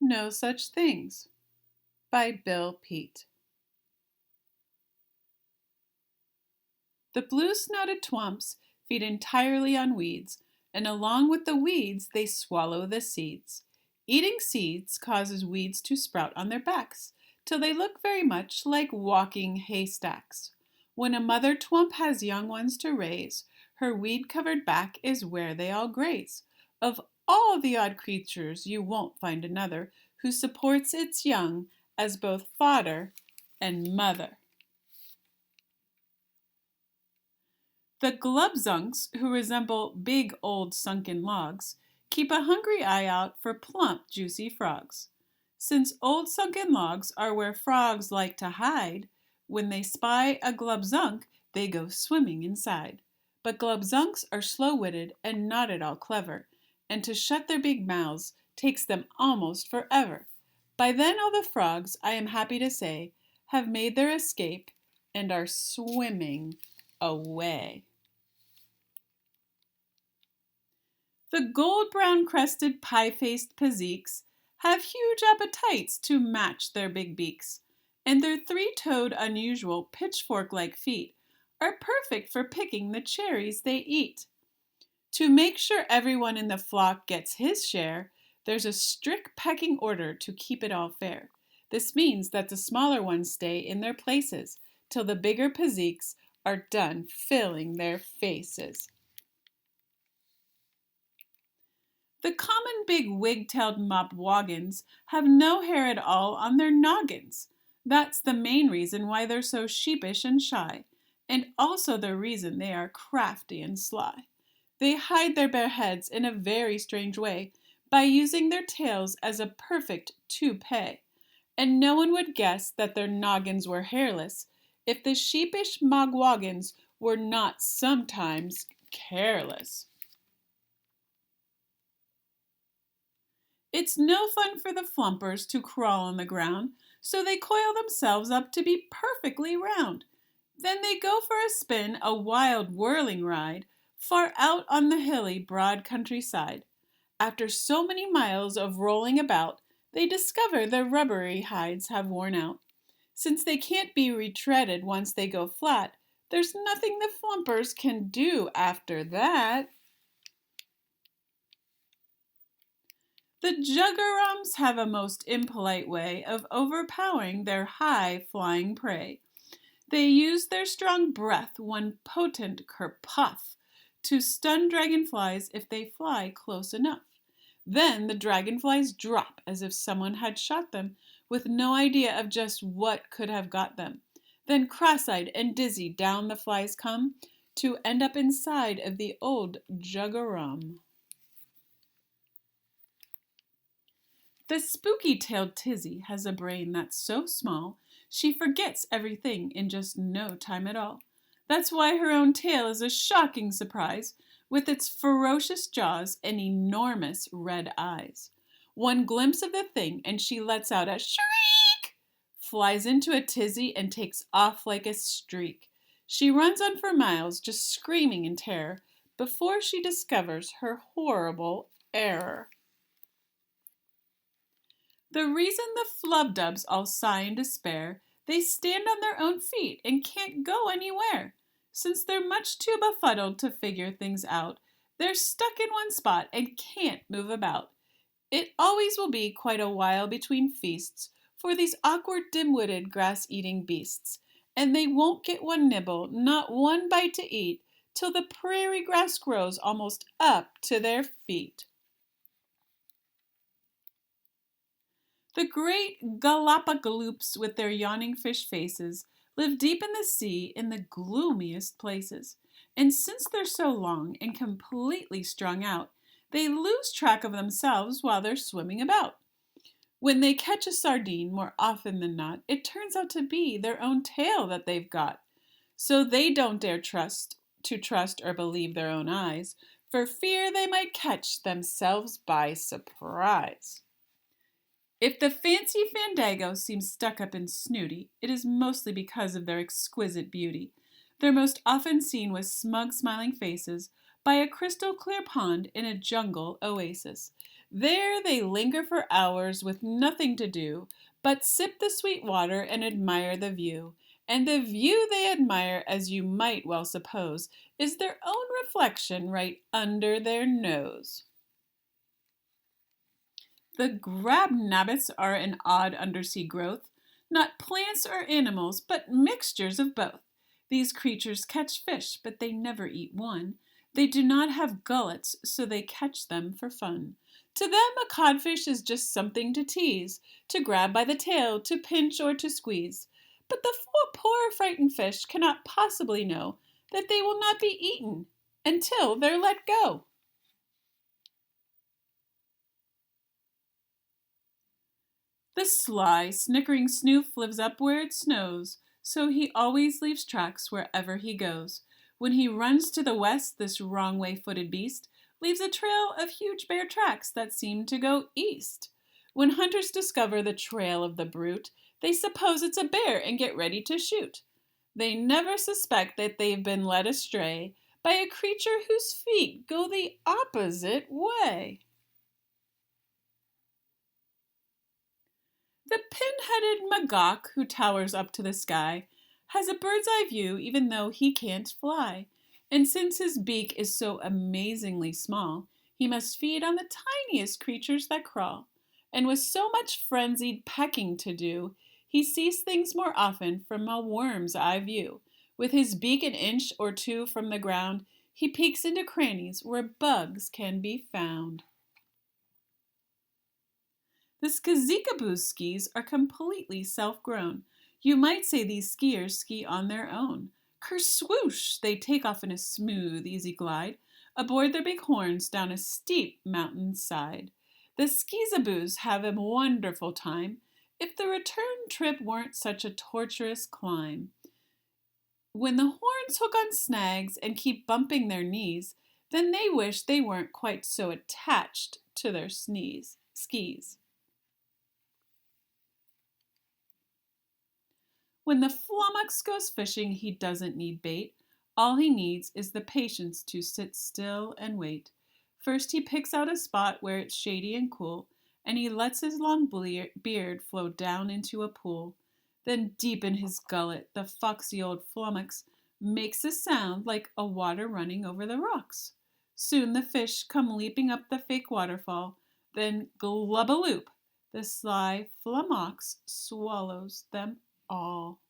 No Such Things by Bill Peet. The blue-snouted twumps feed entirely on weeds, and along with the weeds they swallow the seeds. Eating seeds causes weeds to sprout on their backs, till they look very much like walking haystacks. When a mother twump has young ones to raise, her weed-covered back is where they all graze. Of all the odd creatures you won't find another who supports its young as both fodder and mother. The Globzonks, who resemble big old sunken logs, keep a hungry eye out for plump, juicy frogs. Since old sunken logs are where frogs like to hide, when they spy a Globzonk, they go swimming inside. But Globzonks are slow-witted and not at all clever, and to shut their big mouths takes them almost forever. By then all the frogs, I am happy to say, have made their escape and are swimming away. The gold-brown crested pie-faced Pazeeks have huge appetites to match their big beaks, and their three-toed unusual pitchfork-like feet are perfect for picking the cherries they eat. To make sure everyone in the flock gets his share, there's a strict pecking order to keep it all fair. This means that the smaller ones stay in their places till the bigger Pazeeks are done filling their faces. The common big wig-tailed mop wagons have no hair at all on their noggins. That's the main reason why they're so sheepish and shy, and also the reason they are crafty and sly. They hide their bare heads in a very strange way by using their tails as a perfect toupee, and no one would guess that their noggins were hairless if the sheepish mogwagons were not sometimes careless. It's no fun for the Flumpers to crawl on the ground, so they coil themselves up to be perfectly round. Then they go for a spin, a wild whirling ride, far out on the hilly, broad countryside. After so many miles of rolling about, they discover their rubbery hides have worn out. Since they can't be retreaded once they go flat, there's nothing the Flumpers can do after that. The Juggerams have a most impolite way of overpowering their high-flying prey. They use their strong breath, one potent kerpuff, to stun dragonflies if they fly close enough. Then the dragonflies drop as if someone had shot them, with no idea of just what could have got them. Then cross-eyed and dizzy down the flies come, to end up inside of the old Juggeram. The spooky-tailed Tizzy has a brain that's so small, she forgets everything in just no time at all. That's why her own tail is a shocking surprise, with its ferocious jaws and enormous red eyes. One glimpse of the thing and she lets out a shriek, flies into a tizzy and takes off like a streak. She runs on for miles, just screaming in terror, before she discovers her horrible error. The reason the Flub Dubs all sigh in despair, they stand on their own feet and can't go anywhere. Since they're much too befuddled to figure things out, they're stuck in one spot and can't move about. It always will be quite a while between feasts for these awkward, dim-witted, grass-eating beasts, and they won't get one nibble, not one bite to eat, till the prairie grass grows almost up to their feet. The Great Galapagos, with their yawning fish faces, live deep in the sea in the gloomiest places. And since they're so long and completely strung out, they lose track of themselves while they're swimming about. When they catch a sardine, more often than not, it turns out to be their own tail that they've got. So they don't dare trust or believe their own eyes, for fear they might catch themselves by surprise. If the Fancy Fandago seems stuck up and snooty, it is mostly because of their exquisite beauty. They're most often seen with smug, smiling faces by a crystal clear pond in a jungle oasis. There they linger for hours with nothing to do but sip the sweet water and admire the view. And the view they admire, as you might well suppose, is their own reflection right under their nose. The Grabnabbits are an odd undersea growth, not plants or animals, but mixtures of both. These creatures catch fish, but they never eat one. They do not have gullets, so they catch them for fun. To them, a codfish is just something to tease, to grab by the tail, to pinch or to squeeze. But the poor frightened fish cannot possibly know that they will not be eaten until they're let go. The sly, snickering Snoof lives up where it snows, so he always leaves tracks wherever he goes. When he runs to the west, this wrong-way-footed beast leaves a trail of huge bear tracks that seem to go east. When hunters discover the trail of the brute, they suppose it's a bear and get ready to shoot. They never suspect that they've been led astray by a creature whose feet go the opposite way. The pin-headed Magok, who towers up to the sky, has a bird's-eye view even though he can't fly. And since his beak is so amazingly small, he must feed on the tiniest creatures that crawl. And with so much frenzied pecking to do, he sees things more often from a worm's eye view. With his beak an inch or two from the ground, he peeks into crannies where bugs can be found. The Skazikaboo's skis are completely self-grown. You might say these skiers ski on their own. Kerswoosh! They take off in a smooth, easy glide aboard their big horns down a steep mountain side. The Skizaboos have a wonderful time if the return trip weren't such a torturous climb. When the horns hook on snags and keep bumping their knees, then they wish they weren't quite so attached to their skis. When the flummox goes fishing, he doesn't need bait. All he needs is the patience to sit still and wait. First he picks out a spot where it's shady and cool, and he lets his long beard flow down into a pool. Then deep in his gullet, the foxy old flummox makes a sound like a water running over the rocks. Soon the fish come leaping up the fake waterfall. Then glub-a-loop, the sly flummox swallows them all.